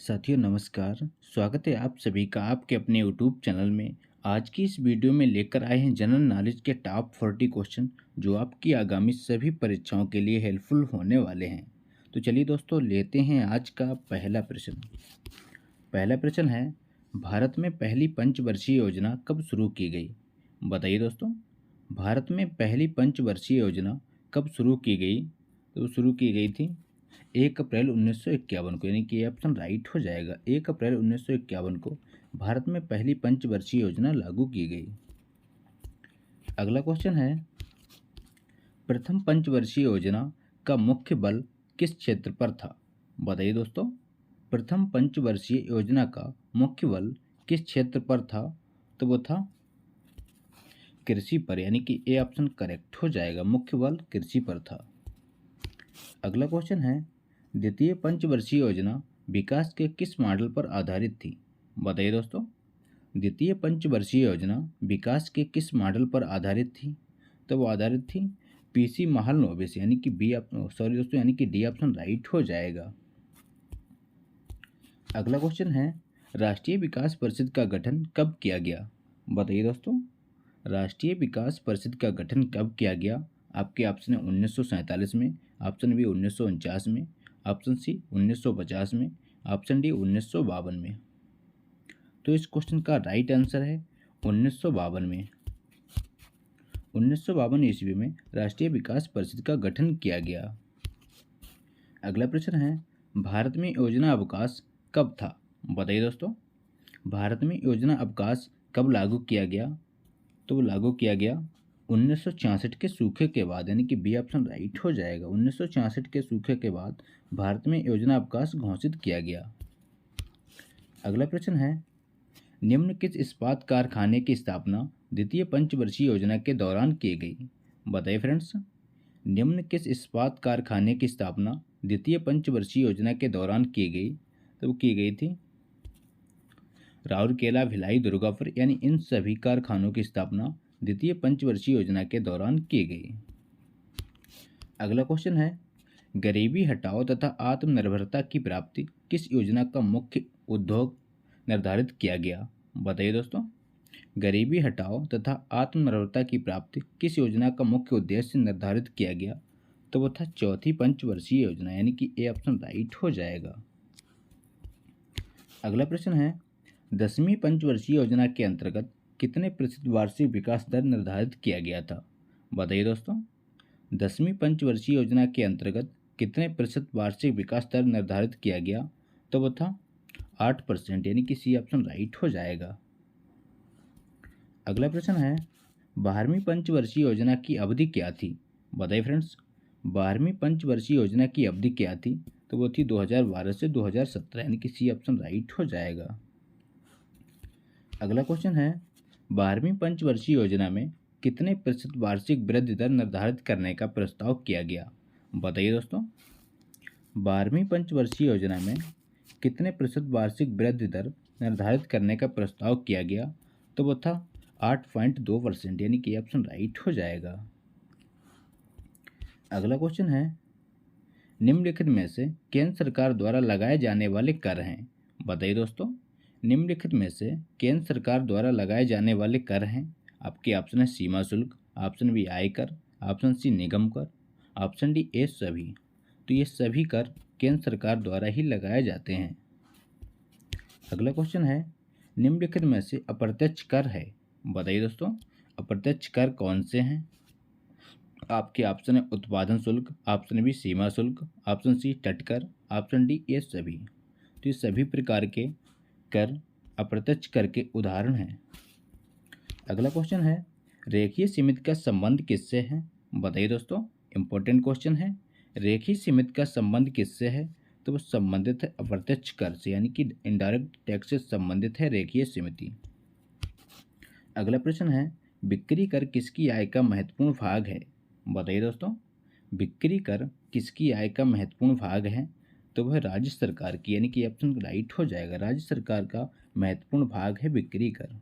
साथियों नमस्कार। स्वागत है आप सभी का आपके अपने यूट्यूब चैनल में। आज की इस वीडियो में लेकर आए हैं जनरल नॉलेज के टॉप 40 क्वेश्चन जो आपकी आगामी सभी परीक्षाओं के लिए हेल्पफुल होने वाले हैं। तो चलिए दोस्तों लेते हैं आज का पहला प्रश्न। पहला प्रश्न है, भारत में पहली पंचवर्षीय योजना कब शुरू की गई? बताइए दोस्तों, भारत में पहली पंचवर्षीय योजना कब शुरू की गई? तो शुरू की गई थी 1 अप्रैल 1951 को, यानी कि ये ऑप्शन राइट हो जाएगा। 1 अप्रैल 1951 को भारत में पहली पंचवर्षीय योजना लागू की गई। अगला क्वेश्चन है, प्रथम पंचवर्षीय योजना का मुख्य बल किस क्षेत्र पर था? बताइए दोस्तों, प्रथम पंचवर्षीय योजना का मुख्य बल किस क्षेत्र पर था? तो वो था कृषि पर, यानी कि ए ऑप्शन करेक्ट हो जाएगा। मुख्य बल कृषि पर था। अगला क्वेश्चन है, द्वितीय पंचवर्षीय योजना विकास के किस मॉडल पर आधारित थी? बताइए दोस्तों, द्वितीय पंचवर्षीय योजना विकास के किस मॉडल पर आधारित थी? तो वो आधारित थी पीसी महालनोबिस, यानी कि यानी कि डी ऑप्शन राइट हो जाएगा। अगला क्वेश्चन है, राष्ट्रीय विकास परिषद का गठन कब किया गया? बताइए दोस्तों, राष्ट्रीय विकास परिषद का गठन कब किया गया? आपके ऑप्शन है 1947 में, ऑप्शन बी 1949 में, ऑप्शन सी 1950 में, ऑप्शन डी 1952 में। तो इस क्वेश्चन का राइट आंसर है 1952 में। 1952 ईस्वी में राष्ट्रीय विकास परिषद का गठन किया गया। अगला प्रश्न है, भारत में योजना अवकाश कब था? बताइए दोस्तों, भारत में योजना अवकाश कब लागू किया गया? तो वो लागू किया गया 1966 के सूखे के बाद, यानी कि बी ऑप्शन राइट हो जाएगा। 1966 के सूखे के बाद भारत में योजना अवकाश घोषित किया गया। अगला प्रश्न है, निम्न किस इस्पात कारखाने की स्थापना द्वितीय पंचवर्षीय योजना के दौरान की गई? बताइए फ्रेंड्स, निम्न किस इस्पात कारखाने की स्थापना द्वितीय पंचवर्षीय योजना के दौरान की गई? तो वो की गई थी राउरकेला, भिलाई, दुर्गापुर, यानी इन सभी कारखानों की स्थापना द्वितीय पंचवर्षीय योजना के दौरान की गई। अगला क्वेश्चन है, गरीबी हटाओ तथा आत्मनिर्भरता की प्राप्ति किस योजना का मुख्य उद्योग निर्धारित किया गया? बताइए दोस्तों, गरीबी हटाओ तथा आत्मनिर्भरता की प्राप्ति किस योजना का मुख्य उद्देश्य निर्धारित किया गया? तो वो था चौथी पंचवर्षीय योजना, यानी कि ए ऑप्शन राइट हो जाएगा। अगला प्रश्न है, 10वीं पंचवर्षीय योजना के अंतर्गत कितने प्रतिशत वार्षिक विकास दर निर्धारित किया गया था? बताइए दोस्तों, 10वीं पंचवर्षीय योजना के अंतर्गत कितने प्रतिशत वार्षिक विकास दर निर्धारित किया गया? तो वो था 8%, यानी कि सी ऑप्शन राइट हो जाएगा। अगला प्रश्न है, 12वीं पंचवर्षीय योजना की अवधि क्या थी? बताइए फ्रेंड्स, 12वीं पंचवर्षीय योजना की अवधि क्या थी? तो वो थी 2012 से 2017, यानी कि सी ऑप्शन राइट हो जाएगा। अगला क्वेश्चन है, 12वीं पंचवर्षीय योजना में कितने प्रतिशत वार्षिक वृद्धि दर निर्धारित करने का प्रस्ताव किया गया? बताइए दोस्तों, 12वीं पंचवर्षीय योजना में कितने प्रतिशत वार्षिक वृद्धि दर निर्धारित करने का प्रस्ताव किया गया? तो वो था 8.2%, यानी कि ऑप्शन राइट हो जाएगा। अगला क्वेश्चन है, निम्नलिखित में से केंद्र सरकार द्वारा लगाए जाने वाले कर हैं? बताइए दोस्तों, निम्नलिखित में से केंद्र सरकार द्वारा लगाए जाने वाले कर हैं? आपके ऑप्शन है सीमा शुल्क, ऑप्शन बी आयकर, ऑप्शन सी निगम कर, ऑप्शन डी ए सभी। तो ये सभी कर केंद्र सरकार द्वारा ही लगाए जाते हैं। अगला क्वेश्चन है, निम्नलिखित में से अप्रत्यक्ष कर है? बताइए दोस्तों, अप्रत्यक्ष कर कौन से हैं? आपके ऑप्शन है उत्पादन शुल्क, ऑप्शन बी सीमा शुल्क, ऑप्शन सी तटकर, ऑप्शन डी ये सभी। तो ये सभी प्रकार के कर अप्रत्यक्ष कर के उदाहरण हैं। अगला क्वेश्चन है, रेखीय सीमित का संबंध किससे है? बताइए दोस्तों, इंपॉर्टेंट क्वेश्चन है। रेखीय सीमित का संबंध किससे है? तो वो संबंधित है अप्रत्यक्ष कर से, यानी कि इनडायरेक्ट टैक्स से संबंधित है रेखीय सीमिति। अगला प्रश्न है, बिक्री कर किसकी आय का महत्वपूर्ण भाग है? बताइए दोस्तों, बिक्री कर किसकी आय का महत्वपूर्ण भाग है? तो वह राज्य सरकार की, यानी कि ऑप्शन राइट हो जाएगा। राज्य सरकार का महत्वपूर्ण भाग है बिक्री कर।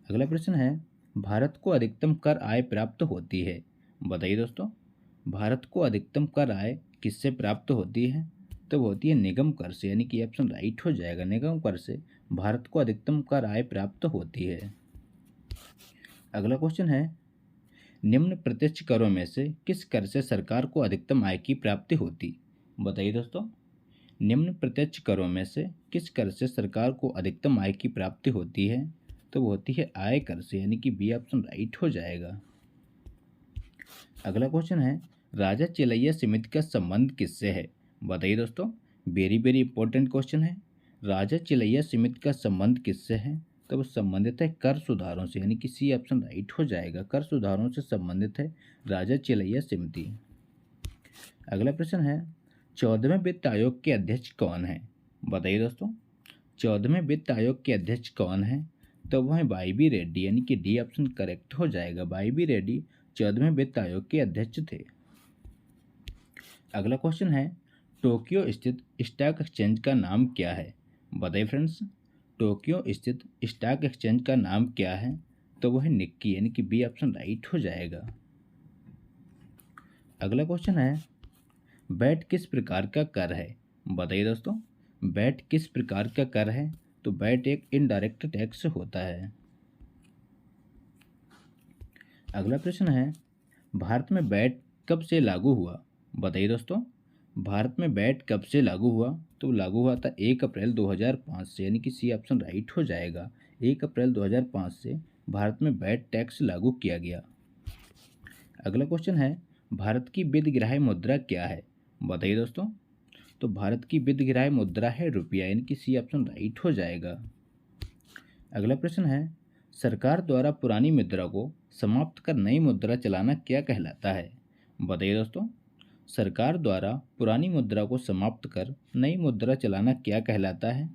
अगला प्रश्न है, भारत को अधिकतम कर आय प्राप्त होती है? बताइए दोस्तों, भारत को अधिकतम कर आय किससे प्राप्त होती है? तो वो होती है निगम कर से, यानी कि ऑप्शन राइट हो जाएगा। निगम कर से भारत को अधिकतम कर आय प्राप्त होती है। अगला क्वेश्चन है, निम्न प्रत्यक्ष करों में से किस कर से सरकार को अधिकतम आय की प्राप्ति होती? बताइए दोस्तों, निम्न प्रत्यक्ष करों में से किस कर से सरकार को अधिकतम आय की प्राप्ति होती है? तो वो होती है आय कर से, यानी कि बी ऑप्शन राइट हो जाएगा। अगला क्वेश्चन है, राजा चिलैया समिति का संबंध किससे है? बताइए दोस्तों, वेरी वेरी इंपॉर्टेंट क्वेश्चन है। राजा चिलैया समिति का संबंध किससे है? तो वो संबंधित है कर सुधारों से, यानी कि सी ऑप्शन राइट हो जाएगा। कर सुधारों से संबंधित है राजा चिलैया समिति। अगला प्रश्न है, 14वें वित्त आयोग के अध्यक्ष कौन है? बताइए दोस्तों, 14वें वित्त आयोग के अध्यक्ष कौन है? तो वह है वाई बी रेड्डी, यानी कि डी ऑप्शन करेक्ट हो जाएगा। वाई बी रेड्डी 14वें वित्त आयोग के अध्यक्ष थे। अगला क्वेश्चन है, टोक्यो स्थित स्टॉक एक्सचेंज का नाम क्या है? बताइए फ्रेंड्स, टोक्यो स्थित स्टॉक एक्सचेंज का नाम क्या है? तो वह है निक्की, यानी कि बी ऑप्शन राइट हो जाएगा। अगला क्वेश्चन है, वैट किस प्रकार का कर है? बताइए दोस्तों, वैट किस प्रकार का कर है? तो वैट एक इनडायरेक्ट टैक्स होता है। अगला प्रश्न है, भारत में वैट कब से लागू हुआ? बताइए दोस्तों, भारत में वैट कब से लागू हुआ? तो लागू हुआ था 1 अप्रैल 2005 से, यानी कि सी ऑप्शन राइट हो जाएगा। 1 अप्रैल 2005 से भारत में वैट टैक्स लागू किया गया। अगला क्वेश्चन है, भारत की विदिग्राह्य मुद्रा क्या है? बताइए दोस्तों, तो भारत की विदिग्राह्य मुद्रा है रुपया, यानी कि सी ऑप्शन राइट हो जाएगा। अगला प्रश्न है, सरकार द्वारा पुरानी मुद्रा को समाप्त कर नई मुद्रा चलाना क्या कहलाता है? बताइए दोस्तों, सरकार द्वारा पुरानी मुद्रा को समाप्त कर नई मुद्रा चलाना क्या कहलाता है?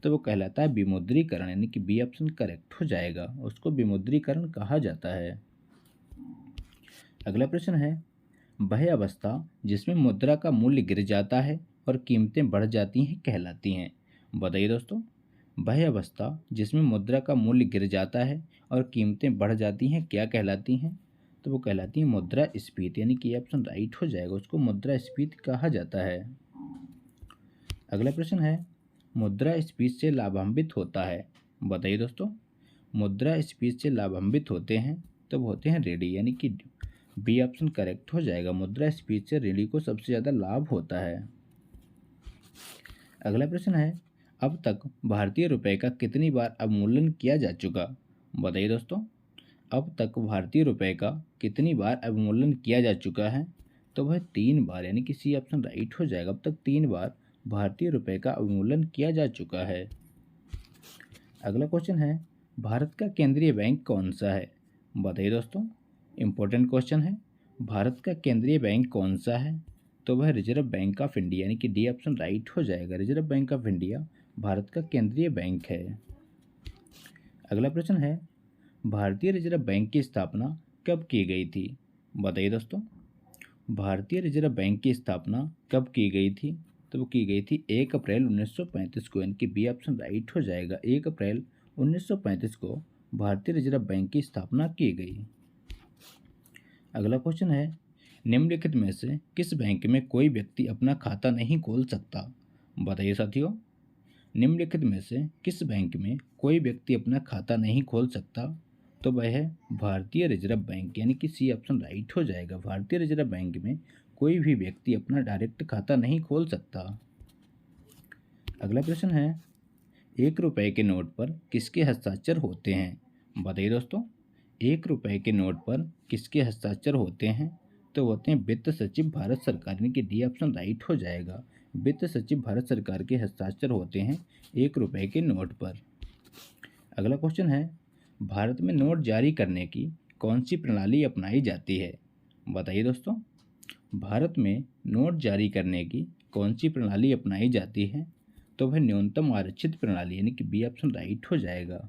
तो वो कहलाता है विमुद्रीकरण, यानी कि बी ऑप्शन करेक्ट हो जाएगा। उसको विमुद्रीकरण कहा जाता है। अगला प्रश्न है, वह अवस्था जिसमें मुद्रा का मूल्य गिर जाता है और कीमतें बढ़ जाती हैं कहलाती हैं? बताइए दोस्तों, वह अवस्था जिसमें मुद्रा का मूल्य गिर जाता है और कीमतें बढ़ जाती हैं क्या कहलाती हैं? तो वो कहलाती है मुद्रास्फीति, यानी कि ऑप्शन राइट हो जाएगा। उसको मुद्रास्फीति कहा जाता है। अगला प्रश्न है, मुद्रास्फीति से लाभान्वित होता है? बताइए दोस्तों, मुद्रास्फीति से लाभान्वित होते हैं तो वो होते हैं ऋणी, यानी कि बी ऑप्शन करेक्ट हो जाएगा। मुद्रास्फीति से ऋणी को सबसे ज़्यादा लाभ होता है। अगला प्रश्न है, अब तक भारतीय रुपए का कितनी बार अवमूल्यन किया जा चुका? बताइए दोस्तों, अब तक भारतीय रुपए का कितनी बार अवमूल्यन किया जा चुका है? तो वह 3 बार, यानी कि सी ऑप्शन राइट हो जाएगा। अब तक 3 बार भारतीय रुपए का अवमूल्यन किया जा चुका है। अगला क्वेश्चन है, भारत का केंद्रीय बैंक कौन सा है? बताइए दोस्तों, इंपॉर्टेंट क्वेश्चन है। भारत का केंद्रीय बैंक कौन सा है? तो वह रिजर्व बैंक ऑफ इंडिया, यानी कि डी ऑप्शन राइट हो जाएगा। Reserve bank of India Bharat का केंद्रीय बैंक है। अगला प्रश्न है, भारतीय रिजर्व बैंक की स्थापना कब की गई थी? बताइए दोस्तों, भारतीय रिजर्व बैंक की स्थापना कब की गई थी? तो वो की गई थी 1 अप्रैल 1935 को, यानी कि बी ऑप्शन राइट हो जाएगा। 1 अप्रैल 1935 को भारतीय रिजर्व बैंक की स्थापना की गई। अगला क्वेश्चन है, निम्नलिखित में से किस बैंक में कोई व्यक्ति अपना खाता नहीं खोल सकता? बताइए साथियों, निम्नलिखित में से किस बैंक में कोई व्यक्ति अपना खाता नहीं खोल सकता? तो वह है भारतीय रिजर्व बैंक, यानी कि सी ऑप्शन राइट हो जाएगा। भारतीय रिजर्व बैंक में कोई भी व्यक्ति अपना डायरेक्ट खाता नहीं खोल सकता। अगला प्रश्न है, 1 रुपये के नोट पर किसके हस्ताक्षर होते हैं? बताइए दोस्तों, 1 रुपये के नोट पर किसके हस्ताक्षर होते हैं? तो होते हैं वित्त सचिव भारत सरकार, यानी कि डी ऑप्शन राइट हो जाएगा। वित्त सचिव भारत सरकार के हस्ताक्षर होते हैं 1 रुपये के नोट पर। अगला क्वेश्चन है, भारत में नोट जारी करने की कौन सी प्रणाली अपनाई जाती है? बताइए दोस्तों, भारत में नोट जारी करने की कौन सी प्रणाली अपनाई जाती है? तो वह न्यूनतम आरक्षित प्रणाली, यानी कि बी ऑप्शन राइट हो जाएगा।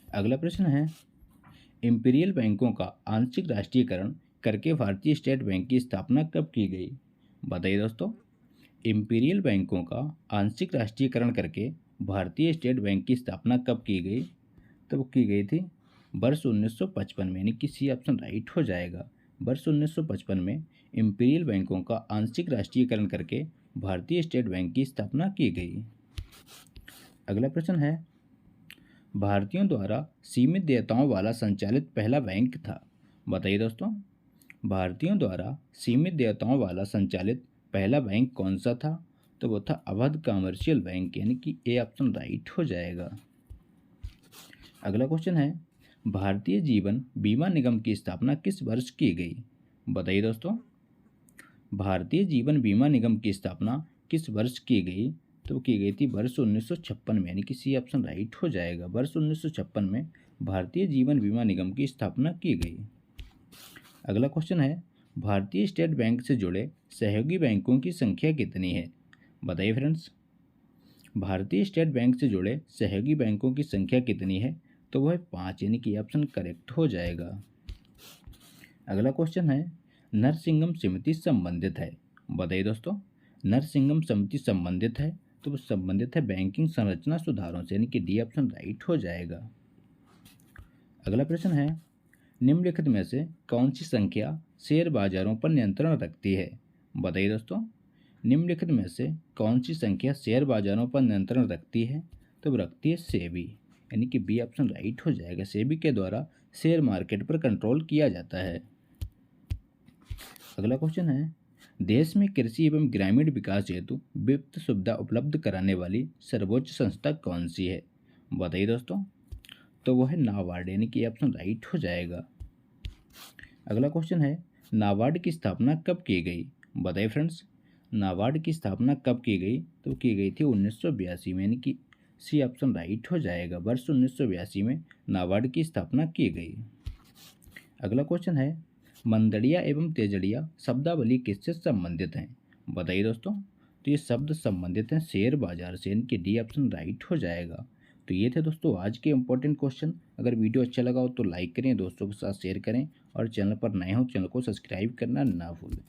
अगला प्रश्न है, इंपीरियल बैंकों का आंशिक राष्ट्रीयकरण करके भारतीय स्टेट बैंक की स्थापना कब की गई? बताइए दोस्तों, इंपीरियल बैंकों का आंशिक राष्ट्रीयकरण करके भारतीय स्टेट बैंक की स्थापना कब की गई? तो वो की गई थी वर्ष 1955 में, यानी कि सी ऑप्शन राइट हो जाएगा। वर्ष 1955 में इंपीरियल बैंकों का आंशिक राष्ट्रीयकरण करके भारतीय स्टेट बैंक की स्थापना की गई? अगला प्रश्न है, भारतीयों द्वारा सीमित देयताओं वाला संचालित पहला बैंक था? बताइए दोस्तों, भारतीयों द्वारा सीमित देयताओं वाला संचालित पहला बैंक कौन सा था? तो वो था अवध कमर्शियल बैंक, यानी कि ए ऑप्शन राइट हो जाएगा। अगला क्वेश्चन है, भारतीय जीवन बीमा निगम की स्थापना किस वर्ष की गई? बताइए दोस्तों, भारतीय जीवन बीमा निगम की स्थापना किस वर्ष की गई? तो की गई थी वर्ष 1956 में, यानी कि सी ऑप्शन राइट हो जाएगा। वर्ष 1956 में भारतीय जीवन बीमा निगम की स्थापना की गई। अगला क्वेश्चन है, भारतीय स्टेट बैंक से जुड़े सहयोगी बैंकों की संख्या कितनी है? बताइए फ्रेंड्स, भारतीय स्टेट बैंक से जुड़े सहयोगी बैंकों की संख्या कितनी है? तो वह 5, यानी कि ऑप्शन करेक्ट हो जाएगा। अगला क्वेश्चन है, नरसिंगम समिति संबंधित है? बताइए दोस्तों, नरसिंगम समिति संबंधित है तो वो संबंधित है बैंकिंग संरचना सुधारों से, यानी कि डी ऑप्शन राइट हो जाएगा। अगला प्रश्न है, निम्नलिखित में से कौन सी संख्या शेयर बाजारों पर नियंत्रण रखती है? बताइए दोस्तों, निम्नलिखित में से कौन सी संख्या शेयर बाजारों पर नियंत्रण रखती है? तो वो रखती है सेबी, यानी कि बी ऑप्शन राइट हो जाएगा। सेबी के द्वारा शेयर मार्केट पर कंट्रोल किया जाता है। अगला क्वेश्चन है, देश में कृषि एवं ग्रामीण विकास हेतु वित्त सुविधा उपलब्ध कराने वाली सर्वोच्च संस्था कौन सी है? बताइए दोस्तों, तो वो है नाबार्ड, यानी कि ऑप्शन राइट हो जाएगा। अगला क्वेश्चन है, नाबार्ड की स्थापना कब की गई? बताइए फ्रेंड्स, नाबार्ड की स्थापना कब की गई? तो की गई थी 1982 में, यानी कि सी ऑप्शन राइट हो जाएगा। वर्ष 1982 में नाबार्ड की स्थापना की गई। अगला क्वेश्चन है, मंदड़िया एवं तेजड़िया शब्दावली किससे संबंधित हैं? बताइए दोस्तों, तो ये शब्द संबंधित हैं शेयर बाजार से, यानी कि डी ऑप्शन राइट हो जाएगा। तो ये थे दोस्तों आज के इंपॉर्टेंट क्वेश्चन। अगर वीडियो अच्छा लगा हो तो लाइक करें, दोस्तों के साथ शेयर करें और चैनल पर नए हो चैनल को सब्सक्राइब करना ना भूलें।